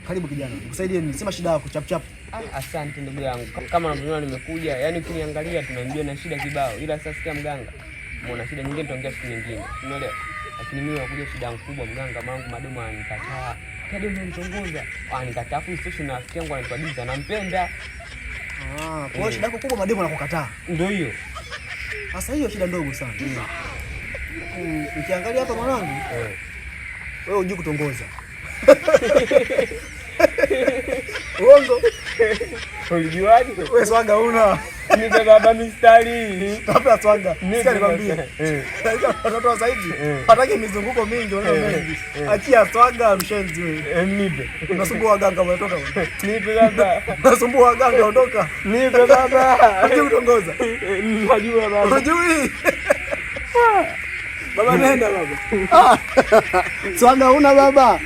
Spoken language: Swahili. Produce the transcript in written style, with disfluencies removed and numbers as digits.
Karibu kijana. Nikusaidie nini? Sema shida yako chap chap. Asante ndugu yangu. Kama unavyoona nimekuja, yani ukiniangalia tunamjua na shida kibao. Ila sasa sikia mganga. Mbona shida nyingine tuongea siku nyingine. Unaelewa? Lakini mimi nakuja shida yangu kubwa mganga, mangu mademu ananikataa. Kademu ananitongoza. Anikataa afu station na rafiki yangu ananipadisha nampenda. Kwa hiyo shida yako kubwa mademu anakukataa. Ndio hiyo. Sasa hiyo shida ndogo sana. Ukiangalia hapa mwanangu. Wewe unajua kutongoza. Uongo. Ulijuaje? Wewe swaga una. Nipe baba mistari. Hapa swaga. Sikia nikwambie. Watoto wa zaidi hataki mizunguko mingi wala mengi. Achia swaga mshenzi wewe. Nipe. Unasumbua waganga unatoka. Nipe baba. Unasumbua waganga unatoka. Nipe baba. Unajua kutongoza. Najua baba. Unajui? Baba nenda baba. Swaga una baba.